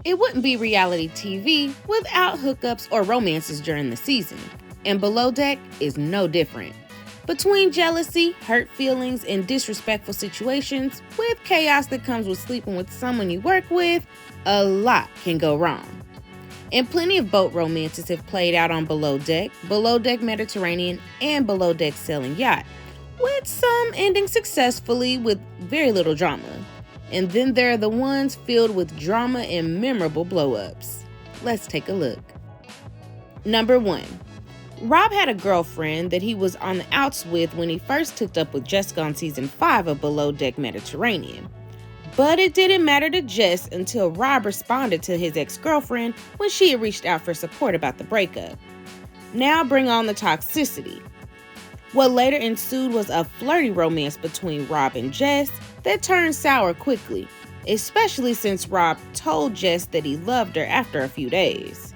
It wouldn't be reality TV without hookups or romances during the season, and Below Deck is no different. Between jealousy, hurt feelings, and disrespectful situations, with chaos that comes with sleeping with someone you work with, a lot can go wrong. And plenty of boat romances have played out on Below Deck Mediterranean, and Below Deck Sailing Yacht, with some ending successfully with very little drama. And then there are the ones filled with drama and memorable blow-ups. Let's take a look. Number 1. Rob had a girlfriend that he was on the outs with when he first hooked up with Jessica on season 5 of Below Deck Mediterranean. But it didn't matter to Jess until Rob responded to his ex-girlfriend when she had reached out for support about the breakup. Now bring on the toxicity. What later ensued was a flirty romance between Rob and Jess that turned sour quickly, especially since Rob told Jess that he loved her after a few days.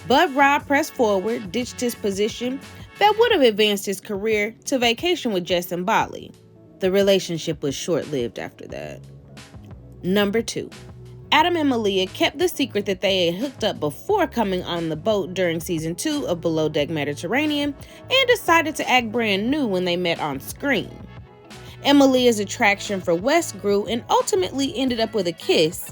But Rob pressed forward, ditched his position that would have advanced his career to vacation with Jess in Bali. The relationship was short-lived after that. Number 2. Adam and Malia kept the secret that they had hooked up before coming on the boat during season 2 of Below Deck Mediterranean and decided to act brand new when they met on screen. And Malia's attraction for Wes grew and ultimately ended up with a kiss.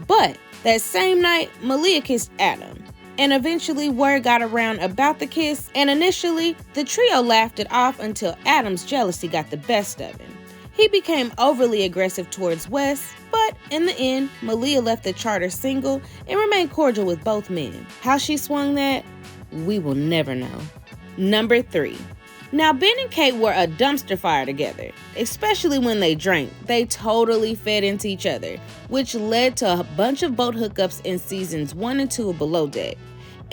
But that same night, Malia kissed Adam. And eventually word got around about the kiss, and initially, the trio laughed it off until Adam's jealousy got the best of him. He became overly aggressive towards Wes, but in the end, Malia left the charter single and remained cordial with both men. How she swung that, we will never know. Number 3. Now, Ben and Kate were a dumpster fire together, especially when they drank. They totally fed into each other, which led to a bunch of boat hookups in seasons 1 and 2 of Below Deck.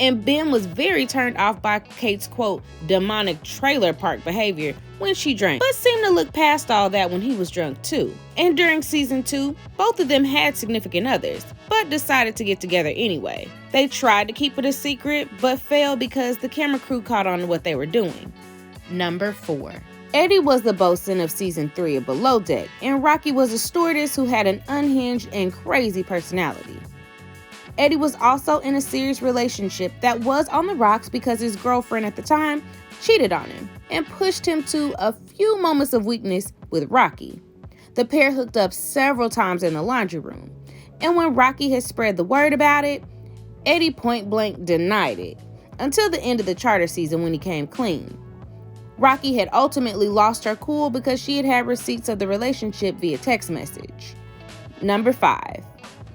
And Ben was very turned off by Kate's, quote, demonic trailer park behavior when she drank, but seemed to look past all that when he was drunk too. And during season 2, both of them had significant others, but decided to get together anyway. They tried to keep it a secret, but failed because the camera crew caught on to what they were doing. Number 4. Eddie was the bosun of season 3 of Below Deck, and Rocky was a stewardess who had an unhinged and crazy personality. Eddie was also in a serious relationship that was on the rocks because his girlfriend at the time cheated on him and pushed him to a few moments of weakness with Rocky. The pair hooked up several times in the laundry room, and when Rocky had spread the word about it, Eddie point blank denied it until the end of the charter season when he came clean. Rocky had ultimately lost her cool because she had had receipts of the relationship via text message. Number 5.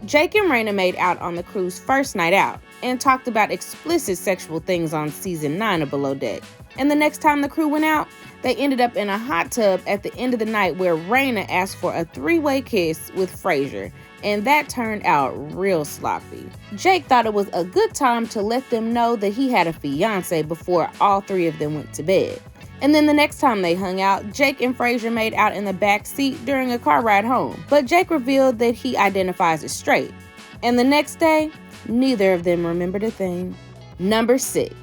Jake and Raina made out on the crew's first night out and talked about explicit sexual things on season 9 of Below Deck. And the next time the crew went out, they ended up in a hot tub at the end of the night where Raina asked for a 3-way kiss with Frazier, and that turned out real sloppy. Jake thought it was a good time to let them know that he had a fiance before all 3 of them went to bed. And then the next time they hung out, Jake and Frazier made out in the back seat during a car ride home. But Jake revealed that he identifies as straight. And the next day, neither of them remembered a thing. Number 6.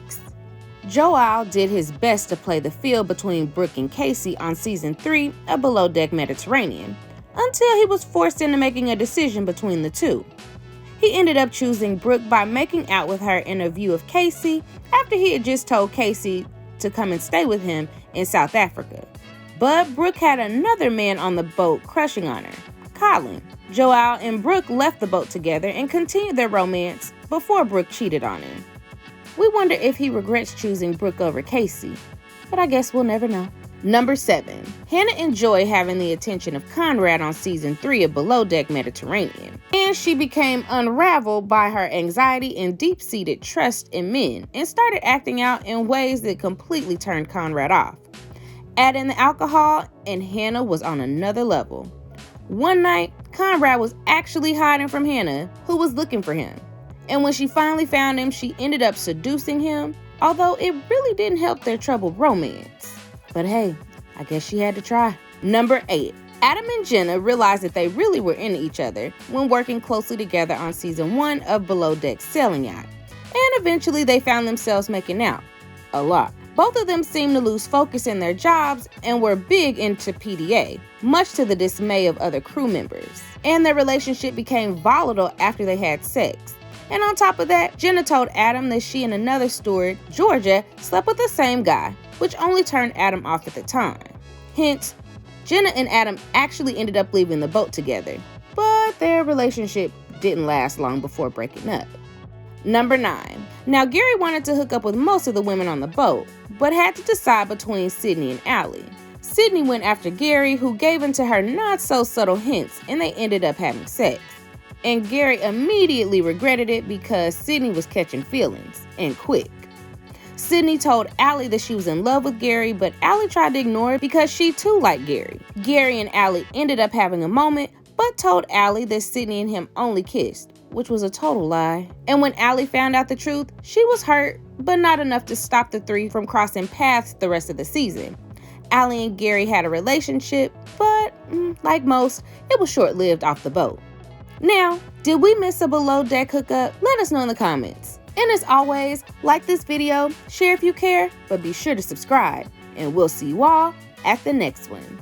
Joel did his best to play the field between Brooke and Casey on season 3 of Below Deck Mediterranean, until he was forced into making a decision between the two. He ended up choosing Brooke by making out with her in a view of Casey after he had just told Casey to come and stay with him in South Africa. But Brooke had another man on the boat crushing on her, Colin. Joel and Brooke left the boat together and continued their romance before Brooke cheated on him. We wonder if he regrets choosing Brooke over Casey, but I guess we'll never know. Number 7. Hannah enjoyed having the attention of Conrad on season 3 of Below Deck Mediterranean, and she became unraveled by her anxiety and deep-seated trust in men and started acting out in ways that completely turned Conrad off. Add in the alcohol, and Hannah was on another level. One night, Conrad was actually hiding from Hannah, who was looking for him. And when she finally found him, she ended up seducing him, although it really didn't help their troubled romance. But hey, I guess she had to try. Number 8. Adam and Jenna realized that they really were into each other when working closely together on season 1 of Below Deck Sailing Yacht. And eventually they found themselves making out. A lot. Both of them seemed to lose focus in their jobs and were big into PDA, much to the dismay of other crew members. And their relationship became volatile after they had sex. And on top of that, Jenna told Adam that she and another steward, Georgia, slept with the same guy, which only turned Adam off at the time. Hence, Jenna and Adam actually ended up leaving the boat together, but their relationship didn't last long before breaking up. Number 9. Now, Gary wanted to hook up with most of the women on the boat, but had to decide between Sydney and Allie. Sydney went after Gary, who gave in to her not-so-subtle hints, and they ended up having sex. And Gary immediately regretted it because Sydney was catching feelings, and quick. Sydney told Allie that she was in love with Gary, but Allie tried to ignore it because she too liked Gary. Gary and Allie ended up having a moment, but told Allie that Sydney and him only kissed, which was a total lie. And when Allie found out the truth, she was hurt, but not enough to stop the three from crossing paths the rest of the season. Allie and Gary had a relationship, but like most, it was short-lived off the boat. Now, did we miss a below deck hookup? Let us know in the comments. And as always, like this video, share if you care, but be sure to subscribe. And we'll see you all at the next one.